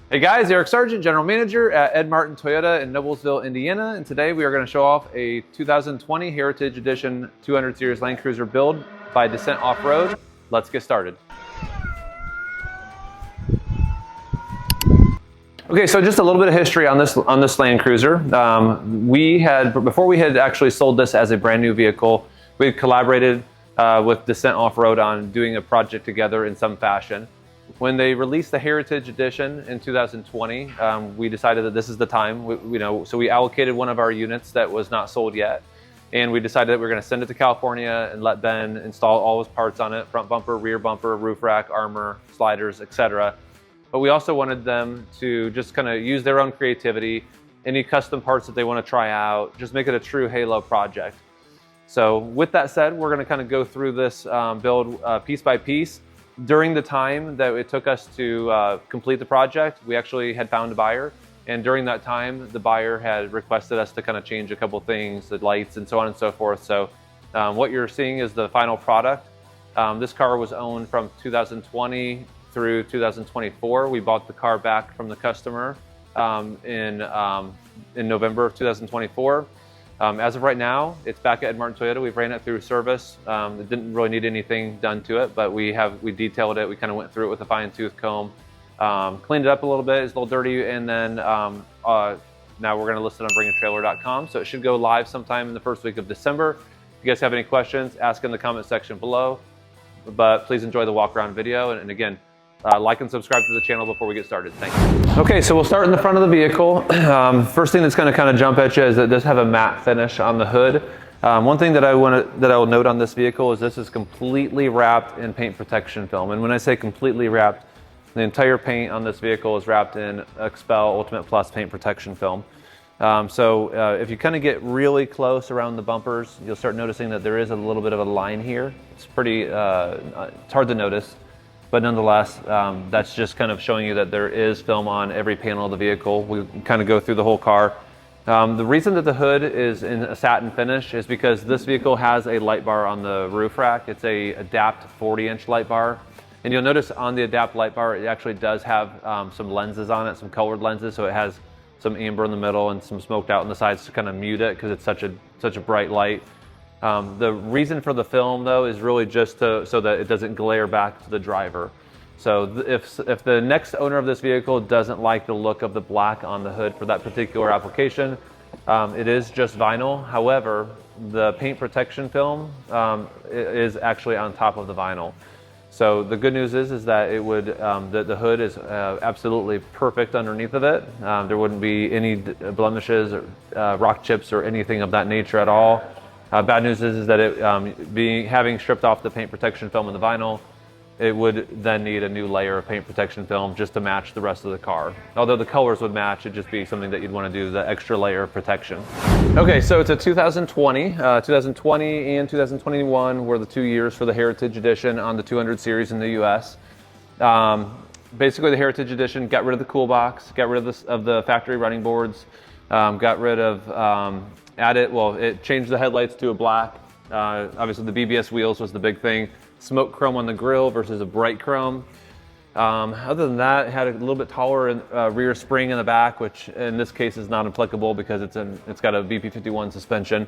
Hey guys, Eric Sargent, General Manager at Ed Martin Toyota in Noblesville, Indiana, and today we are going to show off a 2020 Heritage Edition 200 Series Land Cruiser build by Dissent Offroad. Let's get started. Okay, so just a little bit of history on this Land Cruiser. Before we had actually sold this as a brand new vehicle, we had collaborated with Dissent Offroad on doing a project together in some fashion. When they released the Heritage Edition in 2020, we decided that this is the time. So we allocated one of our units that was not sold yet, and we decided that we were going to send it to California and let Ben install all his parts on it: front bumper, rear bumper, roof rack, armor, sliders, etc. But we also wanted them to just kind of use their own creativity, any custom parts that they want to try out, just make it a true Halo project. So with that said, we're going to kind of go through this build piece by piece. During the time that it took us to complete the project, we actually had found a buyer. And during that time, the buyer had requested us to kind of change a couple things, the lights and so on and so forth. So what you're seeing is the final product. This car was owned from 2020 through 2024. We bought the car back from the customer in November of 2024. As of right now, it's back at Ed Martin Toyota. We've ran it through service. It didn't really need anything done to it, but we detailed it. We kind of went through it with a fine tooth comb, cleaned it up a little bit. It's a little dirty, and then now we're going to list it on bringatrailer.com. So it should go live sometime in the first week of December. If you guys have any questions, ask in the comment section below. But please enjoy the walk around video, and again, like and subscribe to the channel before we get started. Thank you. Okay, so we'll start in the front of the vehicle. First thing that's going to kind of jump at you is that it does have a matte finish on the hood. One thing that I will note on this vehicle is this is completely wrapped in paint protection film. And when I say completely wrapped, the entire paint on this vehicle is wrapped in Expel Ultimate Plus paint protection film. If you kind of get really close around the bumpers, you'll start noticing that there is a little bit of a line here. It's pretty, it's hard to notice. But nonetheless, that's just kind of showing you that there is film on every panel of the vehicle. We kind of go through the whole car. The reason that the hood is in a satin finish is because this vehicle has a light bar on the roof rack. It's a Adapt 40-inch light bar. And you'll notice on the Adapt light bar, it actually does have some lenses on it, some colored lenses. So it has some amber in the middle and some smoked out on the sides to kind of mute it because it's such a bright light. The reason for the film, though, is really just so that it doesn't glare back to the driver. So if the next owner of this vehicle doesn't like the look of the black on the hood for that particular application, it is just vinyl. However, the paint protection film is actually on top of the vinyl. So the good news is that it would the hood is absolutely perfect underneath of it. There wouldn't be any blemishes or rock chips or anything of that nature at all. Bad news is that it having stripped off the paint protection film and the vinyl, it would then need a new layer of paint protection film just to match the rest of the car. Although the colors would match, it'd just be something that you'd want to do, the extra layer of protection. Okay, so it's a 2020. 2020 and 2021 were the 2 years for the Heritage Edition on the 200 series in the US. Basically, the Heritage Edition got rid of the cool box, got rid of the factory running boards, got rid of it changed the headlights to a black. Obviously the BBS wheels was the big thing. Smoke chrome on the grille versus a bright chrome. Other than that, it had a little bit taller rear spring in the back, which in this case is not applicable because it's got a BP51 suspension.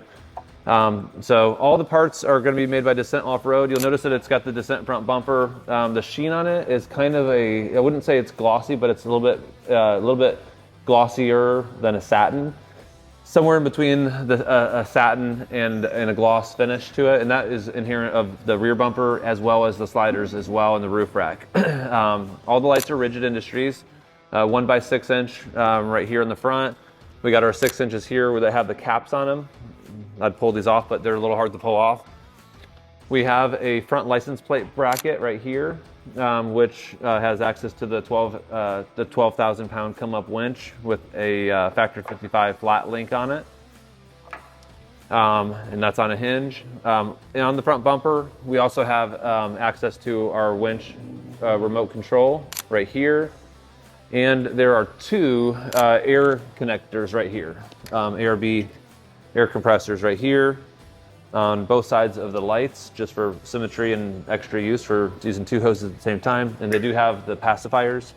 So all the parts are going to be made by Dissent Offroad. You'll notice that it's got the Dissent front bumper. The sheen on it is kind of I wouldn't say it's glossy, but it's a little bit glossier than a satin. Somewhere in between a satin and a gloss finish to it, and that is inherent of the rear bumper as well as the sliders as well and the roof rack. All the lights are Rigid Industries, 1x6 inch right here in the front. We got our 6 inches here where they have the caps on them. I'd pull these off, but they're a little hard to pull off. We have a front license plate bracket right here, which has access to the 12,000 pound Comeup winch with a factory 55 flat link on it. And that's on a hinge. And on the front bumper, we also have access to our winch remote control right here. And there are two air connectors right here, ARB air compressors right here on both sides of the lights, just for symmetry and extra use for using two hoses at the same time. And they do have the pacifiers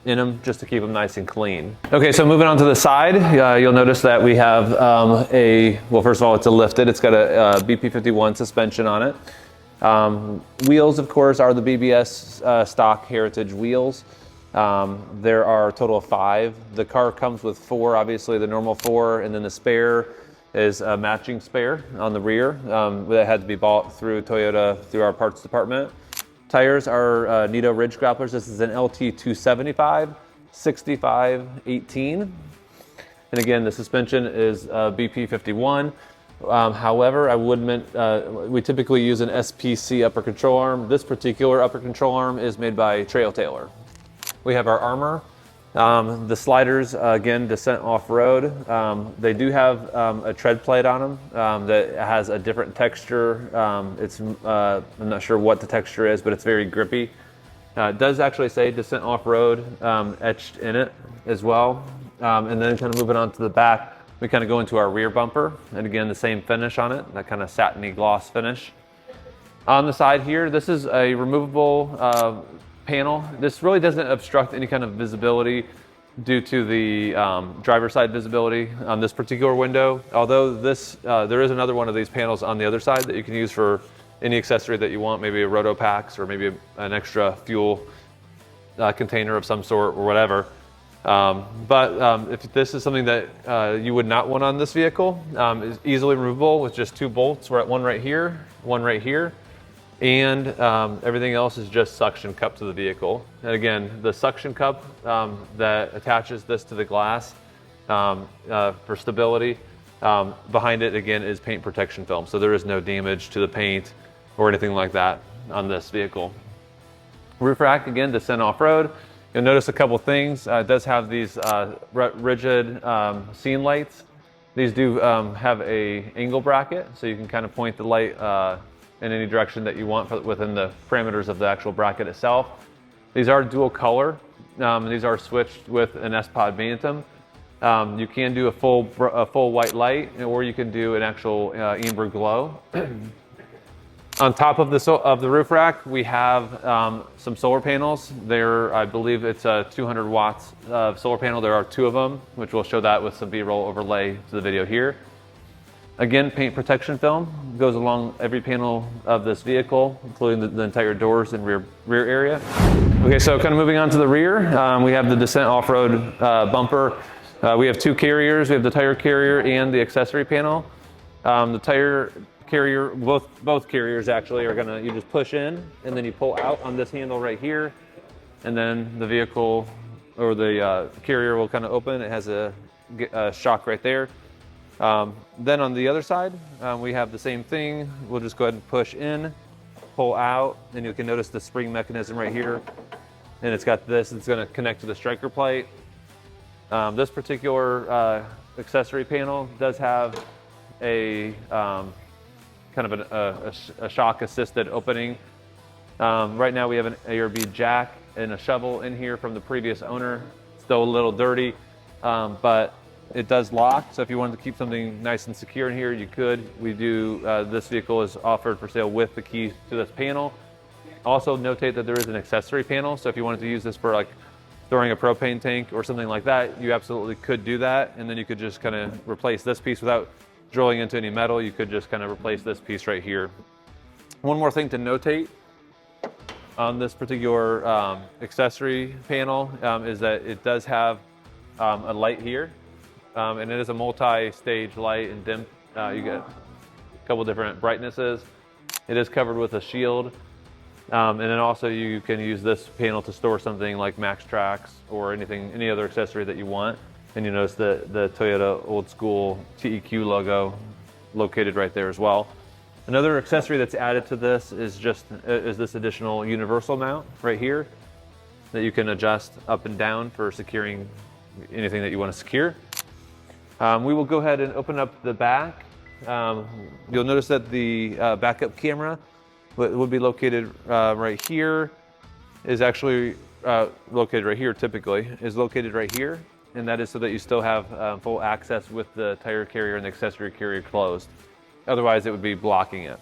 in them just to keep them nice and clean. Okay, so moving on to the side, you'll notice that we have well, first of all, it's a lifted. It's got a BP51 suspension on it. Wheels, of course, are the BBS stock Heritage wheels. There are a total of 5. The car comes with 4, obviously the normal 4, and then the spare is a matching spare on the rear that had to be bought through Toyota through our parts department. Tires are Nito Ridge Grapplers. This is an LT275, 65, 18. And again, the suspension is BP51. However, I would we typically use an SPC upper control arm. This particular upper control arm is made by Trail Tailor. We have our armor. The sliders, again, Dissent Offroad. They do have a tread plate on them that has a different texture. I'm not sure what the texture is, but it's very grippy. It does actually say Dissent Offroad etched in it as well. And then kind of moving on to the back, we kind of go into our rear bumper. And again, the same finish on it, that kind of satiny gloss finish. On the side here, this is a removable panel. This really doesn't obstruct any kind of visibility due to the driver's side visibility on this particular window. Although there is another one of these panels on the other side that you can use for any accessory that you want, maybe a roto packs or maybe an extra fuel container of some sort or whatever. If this is something that you would not want on this vehicle, it's easily removable with just 2 bolts. We're at one right here, and everything else is just suction cup to the vehicle. And again, the suction cup that attaches this to the glass for stability, behind it again is paint protection film, so there is no damage to the paint or anything like that on this vehicle. Roof rack, again, Dissent Offroad. You'll notice a couple things. It does have these rigid scene lights. These do have a angle bracket, so you can kind of point the light in any direction that you want within the parameters of the actual bracket itself. These are dual color. These are switched with an S-Pod Bantam. You can do a full white light, or you can do an actual amber glow. On top of the roof rack, we have some solar panels. I believe it's a 200 watts of solar panel. There are 2 of them, which we'll show that with some B-roll overlay to the video here. Again, paint protection film goes along every panel of this vehicle, including the entire doors and rear area. Okay, so kind of moving on to the rear, we have the Dissent Offroad bumper. We have 2 carriers. We have the tire carrier and the accessory panel. The tire carrier, both carriers actually are you just push in and then you pull out on this handle right here, and then the vehicle or the carrier will kind of open. It has a shock right there. Then on the other side, we have the same thing. We'll just go ahead and push in, pull out, and you can notice the spring mechanism right here. And it's got this, it's gonna connect to the striker plate. This particular accessory panel does have a kind of a shock assisted opening. Right now we have an ARB Jack and a shovel in here from the previous owner. Still a little dirty, but it does lock, so if you wanted to keep something nice and secure in here, you could. We do, this vehicle is offered for sale with the keys to this panel. Also notate that there is an accessory panel, so if you wanted to use this for like storing a propane tank or something like that, you absolutely could do that, and then you could just kind of replace this piece without drilling into any metal. You could just kind of replace this piece right here. One more thing to notate on this particular accessory panel is that it does have a light here. And it is a multi-stage light and dim. You get a couple different brightnesses. It is covered with a shield. And then also you can use this panel to store something like Max Tracks or any other accessory that you want. And you notice the Toyota old school TEQ logo located right there as well. Another accessory that's added to this is this additional universal mount right here that you can adjust up and down for securing anything that you want to secure. We will go ahead and open up the back. You'll notice that the backup camera would be located right here, is actually located right here typically, is located right here. And that is so that you still have full access with the tire carrier and the accessory carrier closed. Otherwise it would be blocking it.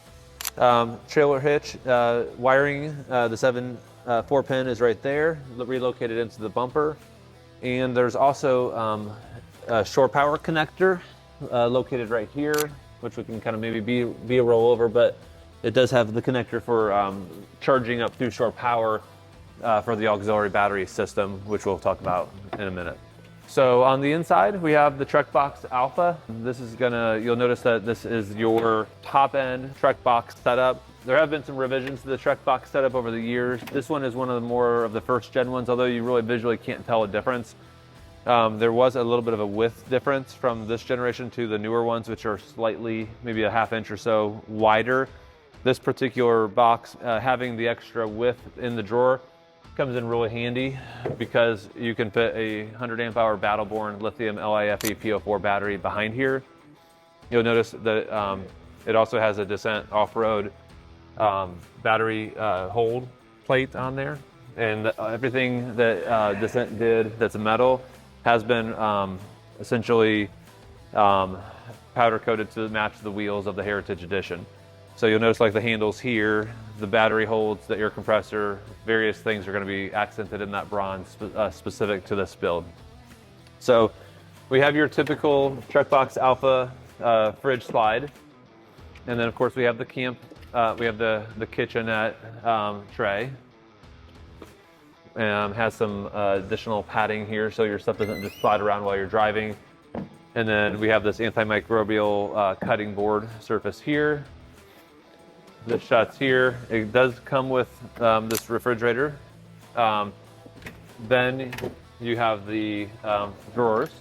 Trailer hitch, wiring, the 7 4-pin is right there, relocated into the bumper. And there's also a shore power connector located right here, which we can kind of maybe be a rollover, but it does have the connector for charging up through shore power for the auxiliary battery system, which we'll talk about in a minute. So on the inside, we have the Trek Box Alpha. This is you'll notice that this is your top end Trek Box setup. There have been some revisions to the Trek Box setup over the years. This one is one of the more of the first gen ones, although you really visually can't tell a difference. There was a little bit of a width difference from this generation to the newer ones, which are slightly, maybe a ½ inch or so wider. This particular box, having the extra width in the drawer, comes in really handy because you can fit a 100 amp hour Battleborn lithium LiFe P04 battery behind here. You'll notice that it also has a Dissent Offroad battery hold plate on there, and everything that Dissent did that's metal has been essentially powder coated to match the wheels of the Heritage Edition. So you'll notice like the handles here, the battery holds, the air compressor, various things are going to be accented in that bronze specific to this build. So we have your typical Trek Box Alpha fridge slide, and then of course we have the camp. We have the kitchenette tray. Has some additional padding here so your stuff doesn't just slide around while you're driving. And then we have this antimicrobial cutting board surface here. This shuts here. It does come with this refrigerator. Then you have the drawers.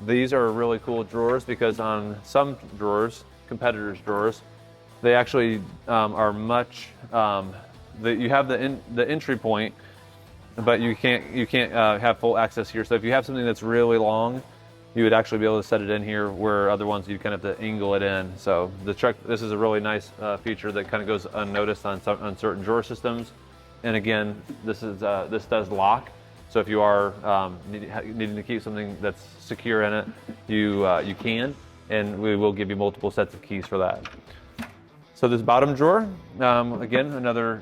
These are really cool drawers because on some drawers, competitors' drawers, they actually are much. You have the entry point, but you can't have full access here. So if you have something that's really long, you would actually be able to set it in here, where other ones you kind of have to angle it in. So this is a really nice feature that kind of goes unnoticed on certain drawer systems. And again, this does lock. So if you are needing to keep something that's secure in it, you can, and we will give you multiple sets of keys for that. So this bottom drawer, again, another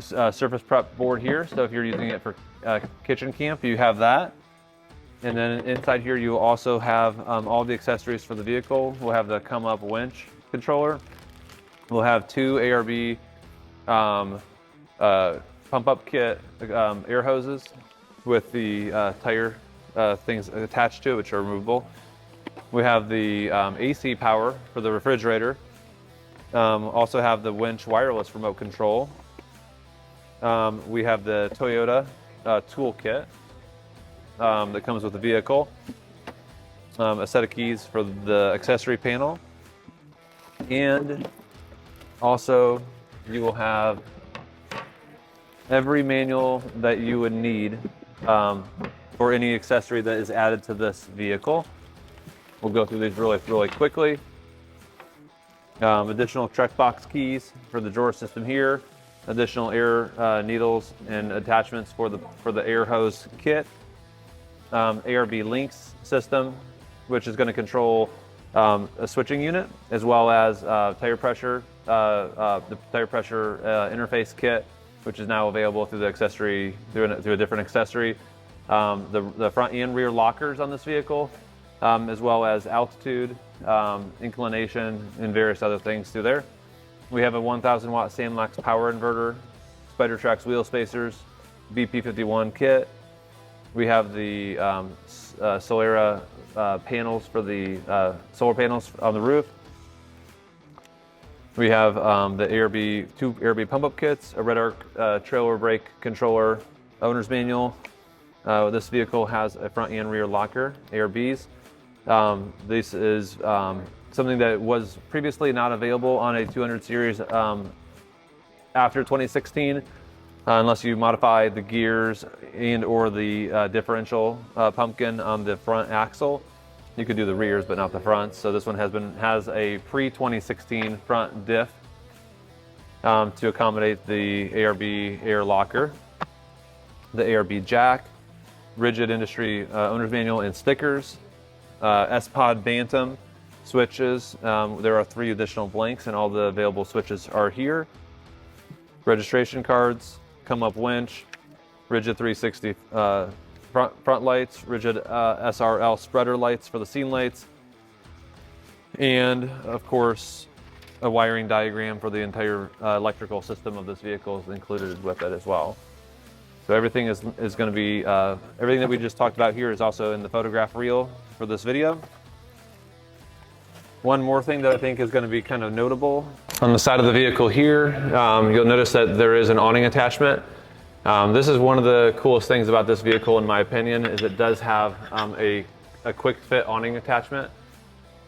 surface prep board here. So if you're using it for kitchen camp, you have that. And then inside here, you also have all the accessories for the vehicle. We'll have the Comeup winch controller. We'll have two ARB pump up kit air hoses with the tire things attached to it, which are removable. We have the AC power for the refrigerator. Also have the winch wireless remote control. We have the Toyota toolkit that comes with the vehicle. A set of keys for the accessory panel. And also you will have every manual that you would need for any accessory that is added to this vehicle. We'll go through these really quickly. Additional Trek Box keys for the drawer system here. Additional air needles and attachments for the air hose kit. ARB links system, which is going to control a switching unit, as well as tire pressure, the tire pressure interface kit, which is now available through the accessory, through a different accessory. The front and rear lockers on this vehicle, as well as altitude, inclination, and various other things through there. We have a 1,000 watt Samlax power inverter, Spider Trax wheel spacers, BP51 kit. We have the Solera panels for the solar panels on the roof. We have the two ARB pump up kits, a Red Arc trailer brake controller, owner's manual. This vehicle has a front and rear locker, ARBs. This is something that was previously not available on a 200 series after 2016, unless you modify the gears and or the differential pumpkin on the front axle. You could do the rears, but not the fronts. So this one has a pre-2016 front diff to accommodate the ARB air locker, the ARB Jack, rigid industry owner's manual and stickers, S-Pod Bantam switches. There are 3 additional blanks, and all the available switches are here. Registration cards, Comeup winch, rigid 360 front lights, rigid SRL spreader lights for the scene lights, and of course a wiring diagram for the entire electrical system of this vehicle is included with it as well. So everything is going to be, everything that we just talked about here is also in the photograph reel for this video. One more thing that I think is going to be kind of notable, on the side of the vehicle here, you'll notice that there is an awning attachment. This is one of the coolest things about this vehicle, in my opinion, is it does have a quick fit awning attachment.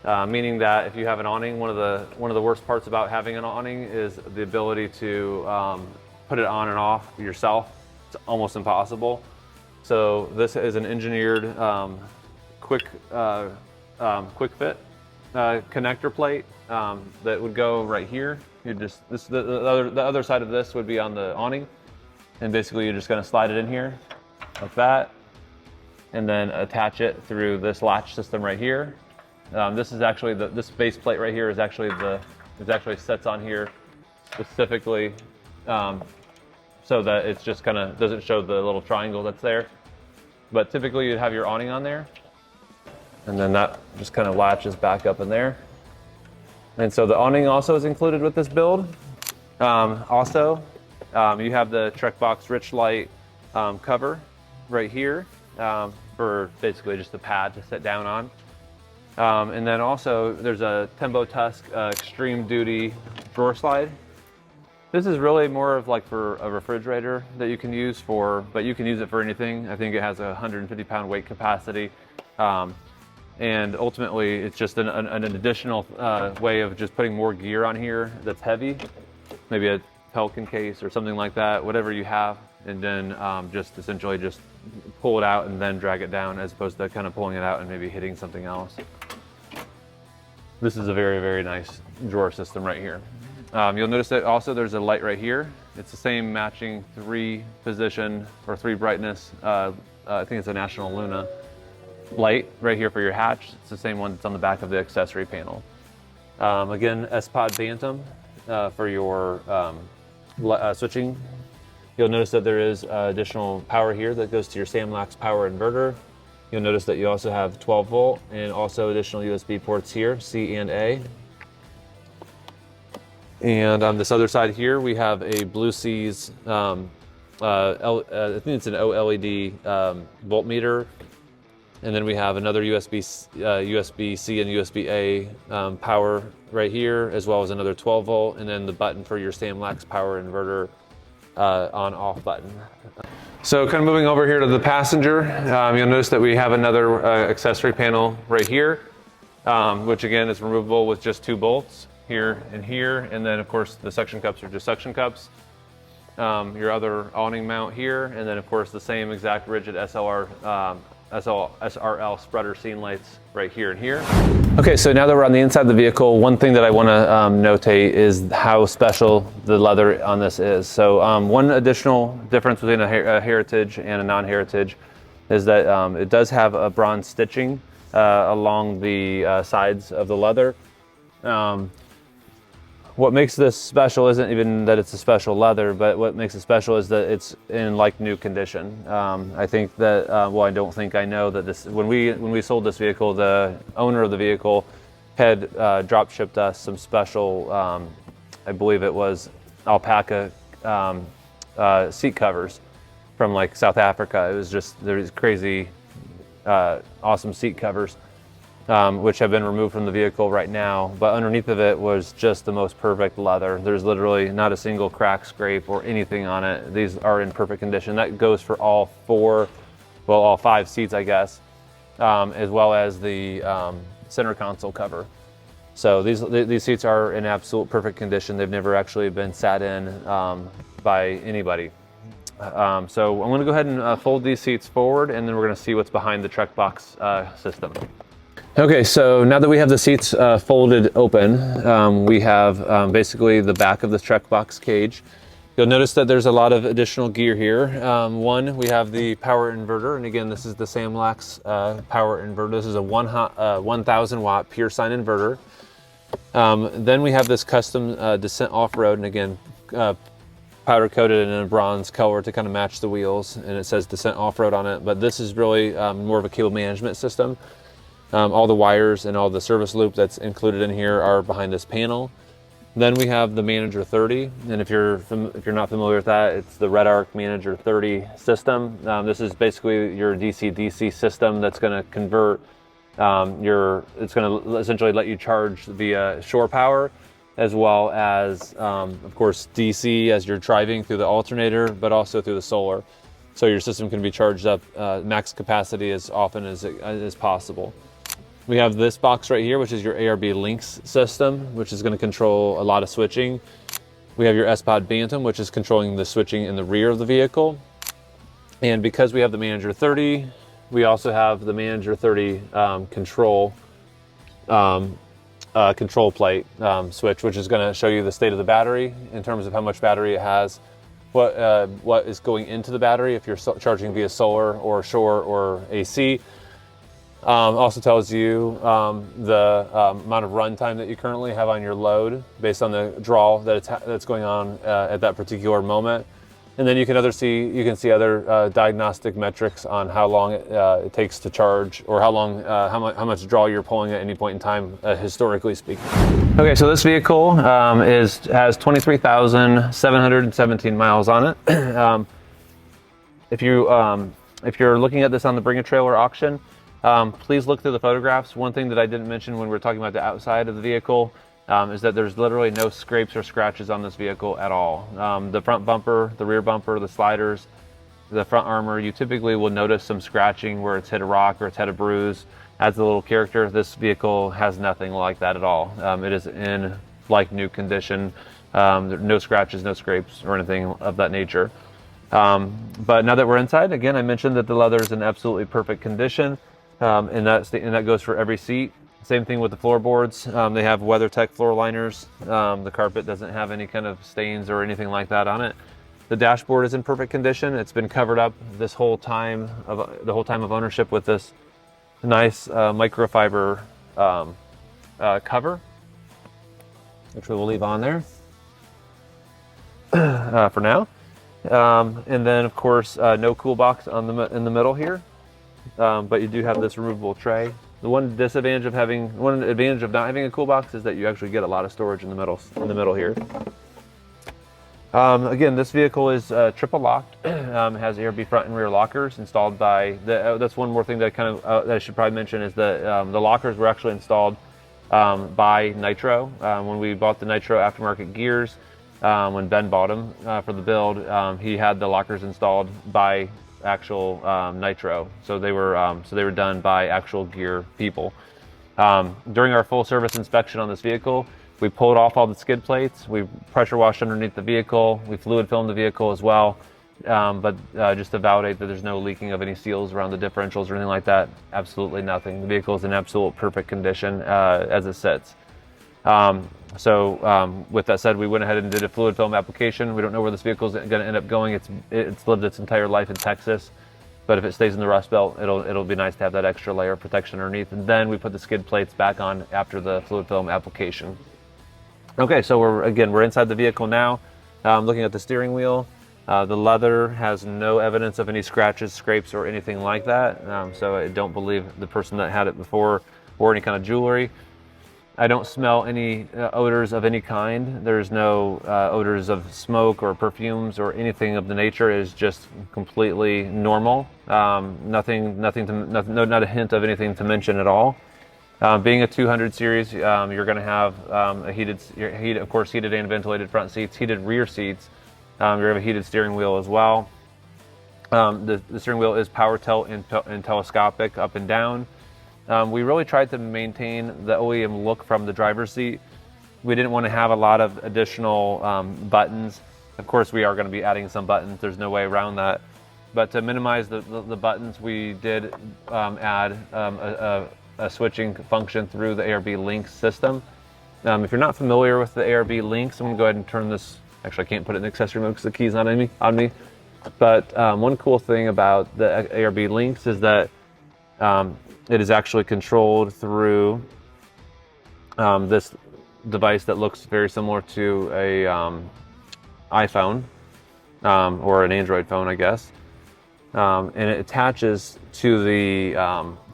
Meaning that if you have an awning, one of the worst parts about having an awning is the ability to put it on and off yourself. It's almost impossible. So this is an engineered quick fit connector plate that would go right here. You just the other side of this would be on the awning, and basically you're just going to slide it in here like that, and then attach it through this latch system right here. This is actually this base plate right here is actually sets on here specifically so that it's just kind of doesn't show the little triangle that's there. But typically you'd have your awning on there, and then that just kind of latches back up in there. And so the awning also is included with this build. You have the Trek Box Rich Light cover right here for basically just a pad to sit down on. And then also there's a Tembo Tusk Extreme Duty drawer slide. This is really more of like for a refrigerator that you can use for, but you can use it for anything. I think it has a 150-pound weight capacity. And ultimately it's just an additional way of just putting more gear on here that's heavy, maybe a Pelican case or something like that, whatever you have, and then just essentially just pull it out and then drag it down, as opposed to kind of pulling it out and maybe hitting something else. This is a very, very nice drawer system right here. You'll notice that also there's a light right here. It's the same matching 3-position or 3 brightness, I think it's a National Luna light right here for your hatch. It's the same one that's on the back of the accessory panel. Again, S-Pod Bantam for your switching. You'll notice that there is additional power here that goes to your Samlax power inverter. You'll notice that you also have 12 volt and also additional USB ports here, C and A. And on this other side here, we have a Blue Seas, I think it's an OLED voltmeter. And then we have another USB-C and USB-A power right here, as well as another 12 volt, and then the button for your Samlax power inverter on-off button. So kind of moving over here to the passenger, you'll notice that we have another accessory panel right here, which again is removable with just 2 bolts here and here. And then of course the suction cups are just suction cups. Your other awning mount here, and then of course the same exact rigid SRL spreader scene lights right here and here. Okay, so now that we're on the inside of the vehicle, one thing that I want to notate is how special the leather on this is. So one additional difference between a heritage and a non-heritage is that it does have a bronze stitching along the sides of the leather. What makes this special isn't even that it's a special leather, but what makes it special is that it's in like new condition. I think that, well, I don't think I know that this, when we sold this vehicle, the owner of the vehicle had drop shipped us some special, I believe it was alpaca seat covers from like South Africa. It was just, there's crazy, awesome seat covers. Which have been removed from the vehicle right now, but underneath of it was just the most perfect leather. There's literally not a single crack, scrape, or anything on it. These are in perfect condition. That goes for all 5 seats, I guess, as well as the center console cover. So these seats are in absolute perfect condition. They've never actually been sat in by anybody. So I'm gonna go ahead and fold these seats forward, and then we're gonna see what's behind the Trek Box system. Okay, so now that we have the seats folded open, we have basically the back of the Trek Box cage. You'll notice that there's a lot of additional gear here. One, we have the power inverter, and again, this is the Samlax power inverter. This is a 1,000 watt pure sine inverter. Then we have this custom Dissent Offroad, and again, powder coated in a bronze color to kind of match the wheels, and it says Dissent Offroad on it. But this is really more of a cable management system. All the wires and all the service loop that's included in here are behind this panel. Then we have the Manager 30, and if you're not familiar with that, it's the Red Arc Manager 30 system. This is basically your DC-DC system that's going to convert it's going to essentially let you charge via shore power, as well as, of course, DC as you're driving through the alternator, but also through the solar. So your system can be charged up max capacity as often as possible. We have this box right here, which is your ARB Lynx system, which is going to control a lot of switching. We have your S-Pod Bantam, which is controlling the switching in the rear of the vehicle. And because we have the Manager 30, we also have the Manager 30 control plate switch, which is going to show you the state of the battery in terms of how much battery it has, what is going into the battery if you're charging via solar or shore or AC. Also tells you the amount of run time that you currently have on your load based on the draw that's going on at that particular moment. And then you can see other diagnostic metrics on how long it takes to charge, or how much draw you're pulling at any point in time, historically speaking. Okay, so this vehicle has 23,717 miles on it. If you're looking at this on the Bring a Trailer auction, please look through the photographs. One thing that I didn't mention when we were talking about the outside of the vehicle is that there's literally no scrapes or scratches on this vehicle at all. The front bumper, the rear bumper, the sliders, the front armor, you typically will notice some scratching where it's hit a rock or it's hit a bruise. Adds a little character. This vehicle has nothing like that at all. It is in like new condition. No scratches, no scrapes or anything of that nature. But now that we're inside, again, I mentioned that the leather is in absolutely perfect condition. And that goes for every seat. Same thing with the floorboards. They have WeatherTech floor liners. The carpet doesn't have any kind of stains or anything like that on it. The dashboard is in perfect condition. It's been covered up the whole time of ownership with this nice microfiber cover, which we will leave on there for now. And then, of course, no cool box in the middle here. But you do have this removable tray. The one advantage of not having a cool box is that you actually get a lot of storage in the middle here. Again, this vehicle is triple locked. It has ARB front and rear lockers installed by that's one more thing that that I should probably mention is that the lockers were actually installed by Nitro. When we bought the Nitro aftermarket gears, when Ben bought them for the build, he had the lockers installed by actual Nitro, so they were done by actual gear people. During our full service inspection on this vehicle, we pulled off all the skid plates, we pressure washed underneath the vehicle, we fluid filmed the vehicle as well, but just to validate that there's no leaking of any seals around the differentials or anything like that. Absolutely nothing. The vehicle is in absolute perfect condition as it sits. With that said, we went ahead and did a fluid film application. We don't know where this vehicle is going to end up going. It's lived its entire life in Texas, but if it stays in the Rust Belt, it'll be nice to have that extra layer of protection underneath. And then we put the skid plates back on after the fluid film application. Okay, so we're inside the vehicle now. Looking at the steering wheel, the leather has no evidence of any scratches, scrapes, or anything like that. So I don't believe the person that had it before wore any kind of jewelry. I don't smell any odors of any kind. There's no odors of smoke or perfumes or anything of the nature. It is just completely normal. Not a hint of anything to mention at all. Being a 200 series, you're going to have of course, heated and ventilated front seats, heated rear seats. You're going to have a heated steering wheel as well. The steering wheel is power tilt and telescopic up and down. We really tried to maintain the OEM look from the driver's seat. We didn't want to have a lot of additional buttons. Of course, we are going to be adding some buttons. There's no way around that. But to minimize the buttons, we did add a switching function through the ARB Lynx system. If you're not familiar with the ARB Lynx, I'm going to go ahead and turn this. Actually, I can't put it in accessory mode because the key's not on me. But one cool thing about the ARB Lynx is that it is actually controlled through this device that looks very similar to a iPhone. or an Android phone, I guess. And it attaches to the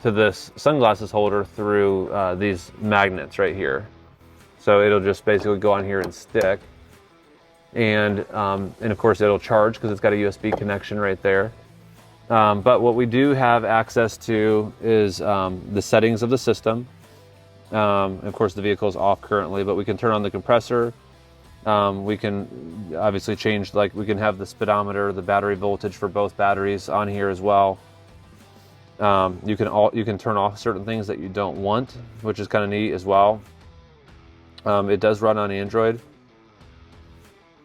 to this sunglasses holder through these magnets right here. So it'll just basically go on here and stick, and of course it'll charge because it's got a USB connection right there. But what we do have access to is the settings of the system. Of course, the vehicle is off currently, but we can turn on the compressor. We can obviously change, like we can have the speedometer, the battery voltage for both batteries on here as well. You can turn off certain things that you don't want, which is kind of neat as well. It does run on Android.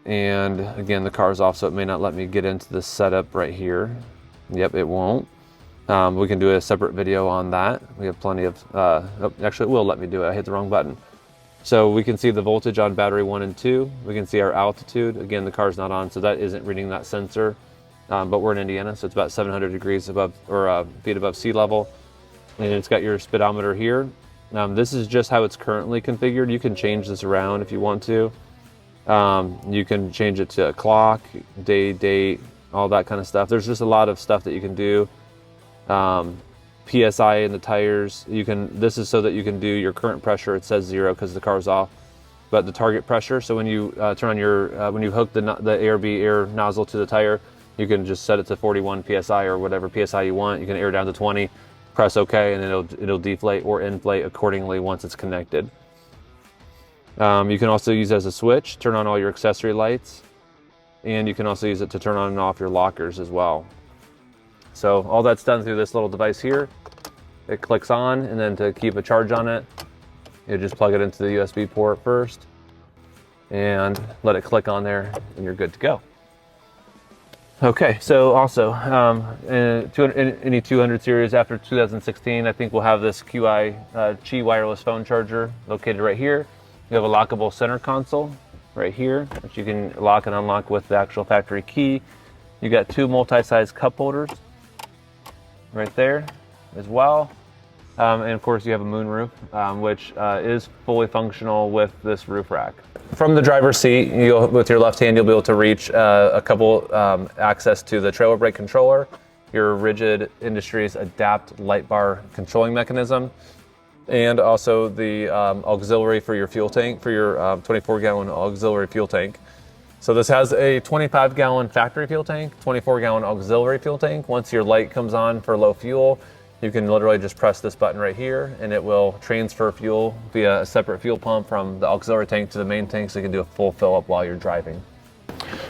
And again, the car's off, so it may not let me get into the setup right here. Yep, it won't. We can do a separate video on that. We have plenty of, actually it will let me do it. I hit the wrong button. So we can see the voltage on battery 1 and 2. We can see our altitude. Again, the car's not on, so that isn't reading that sensor. But we're in Indiana, so it's about 700 degrees above, or feet above sea level. And it's got your speedometer here. This is just how it's currently configured. You can change this around if you want to. You can change it to a clock, day, date, all that kind of stuff. There's just a lot of stuff that you can do. PSI in the tires. This is so that you can do your current pressure. It says 0 because the car's off, but the target pressure. So when you turn on your, when you hook the ARB air nozzle to the tire, you can just set it to 41 PSI or whatever PSI you want. You can air down to 20, press OK, and it'll deflate or inflate accordingly once it's connected. You can also use it as a switch, turn on all your accessory lights, and you can also use it to turn on and off your lockers as well. So all that's done through this little device here. It clicks on, and then to keep a charge on it, you just plug it into the USB port first and let it click on there, and you're good to go. Okay, so also any 200 series after 2016, I think we'll have this Qi wireless phone charger located right here. You have a lockable center console right here, which you can lock and unlock with the actual factory key. You got 2 multi-size cup holders right there as well. And of course you have a moonroof, which is fully functional with this roof rack. From the driver's seat, with your left hand, you'll be able to reach a couple access to the trailer brake controller, your Rigid Industries Adapt light bar controlling mechanism, and also the auxiliary for your fuel tank, for your 24-gallon auxiliary fuel tank. So this has a 25-gallon factory fuel tank, 24-gallon auxiliary fuel tank. Once your light comes on for low fuel, you can literally just press this button right here and it will transfer fuel via a separate fuel pump from the auxiliary tank to the main tank, so you can do a full fill up while you're driving.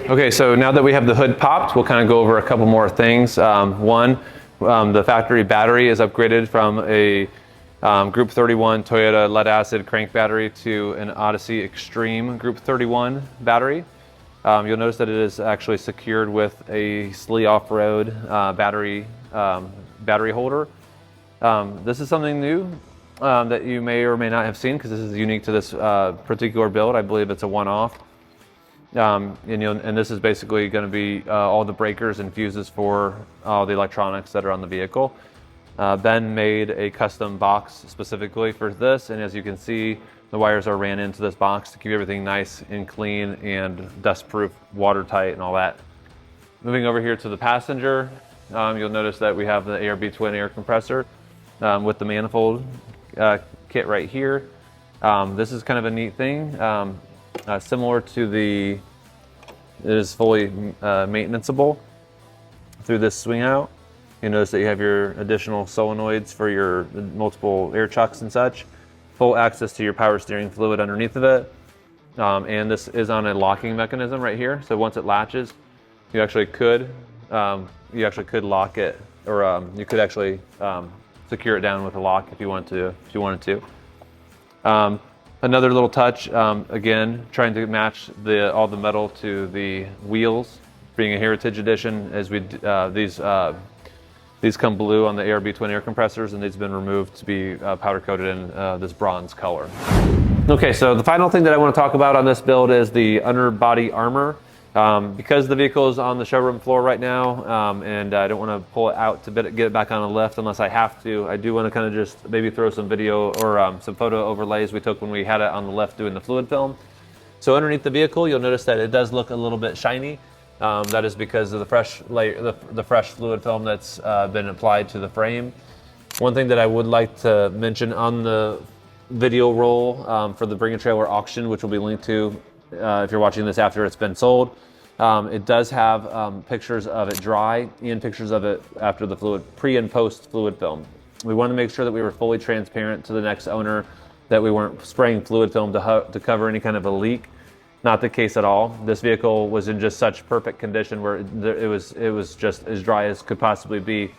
Okay, so now that we have the hood popped, we'll kind of go over a couple more things. One, the factory battery is upgraded from a Group 31 Toyota lead acid crank battery to an Odyssey Extreme Group 31 battery. You'll notice that it is actually secured with a SLE off-road battery holder. This is something new that you may or may not have seen, because this is unique to this particular build. I believe it's a one-off. And this is basically going to be all the breakers and fuses for all the electronics that are on the vehicle. Ben made a custom box specifically for this, and as you can see, the wires are ran into this box to keep everything nice and clean and dust-proof, watertight, and all that. Moving over here to the passenger, you'll notice that we have the ARB twin air compressor with the manifold kit right here. This is kind of a neat thing. Similar to it is fully maintenanceable through this swing out. You'll notice that you have your additional solenoids for your multiple air chucks and such. Full access to your power steering fluid underneath of it. And this is on a locking mechanism right here. So once it latches, you actually could lock it, or you could actually secure it down with a lock if you wanted to. Another little touch, again, trying to match all the metal to the wheels, being a Heritage Edition, as these come blue on the ARB twin air compressors, and these have been removed to be powder coated in this bronze color. Okay, so the final thing that I want to talk about on this build is the underbody armor. Because the vehicle is on the showroom floor right now, and I don't want to pull it out to get it back on a lift unless I have to, I do want to kind of just maybe throw some video or some photo overlays we took when we had it on the lift doing the fluid film. So underneath the vehicle, you'll notice that it does look a little bit shiny. That is because of the fresh layer, the fresh fluid film that's been applied to the frame. One thing that I would like to mention on the video roll for the Bring a Trailer auction, which will be linked to if you're watching this after it's been sold, it does have pictures of it dry and pictures of it after the fluid, pre and post fluid film. We wanted to make sure that we were fully transparent to the next owner, that we weren't spraying fluid film to cover any kind of a leak. Not the case at all. This vehicle was in just such perfect condition where it was just as dry as could possibly be.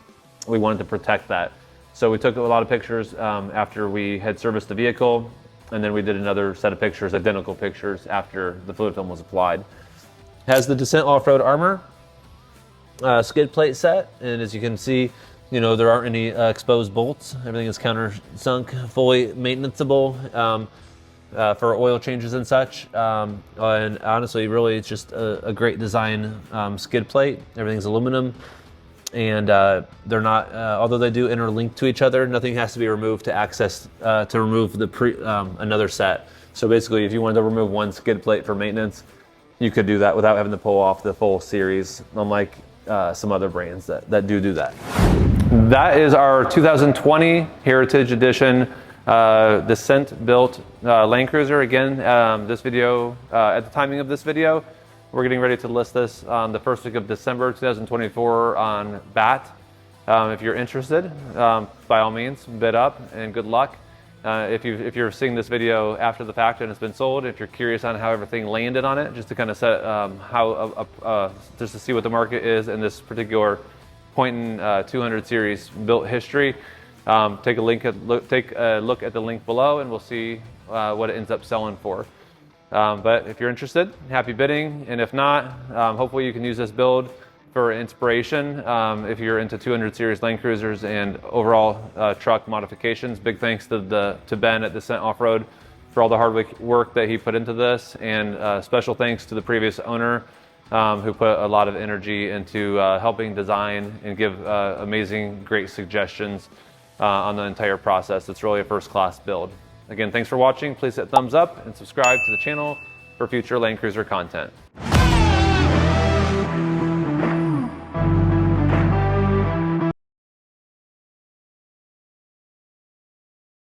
We wanted to protect that. So we took a lot of pictures after we had serviced the vehicle, and then we did another set of pictures, identical pictures, after the fluid film was applied. It has the Dissent Offroad Armor skid plate set, and as you can see, there aren't any exposed bolts. Everything is countersunk, fully maintenanceable for oil changes and such. And honestly, really, it's just a great design skid plate. Everything's aluminum. And they're not, although they do interlink to each other, nothing has to be removed to access, to remove the another set. So basically, if you wanted to remove one skid plate for maintenance, you could do that without having to pull off the full series, unlike some other brands that do that. That is our 2020 Heritage Edition Dissent built Land Cruiser. Again, this video, at the timing of this video, we're getting ready to list this on the first week of December 2024 on BAT. If you're interested, by all means, bid up and good luck. If you're seeing this video after the fact and it's been sold, if you're curious on how everything landed on it, just to kind of set just to see what the market is in this particular Poynton 200 series built history, take a look at the link below, and we'll see what it ends up selling for. But if you're interested, happy bidding, and if not, hopefully you can use this build for inspiration if you're into 200 series Land Cruisers and overall truck modifications. Big thanks to Ben at Dissent Offroad for all the hard work that he put into this, and special thanks to the previous owner who put a lot of energy into helping design and give amazing, great suggestions on the entire process. It's really a first-class build. Again, thanks for watching. Please hit thumbs up and subscribe to the channel for future Land Cruiser content.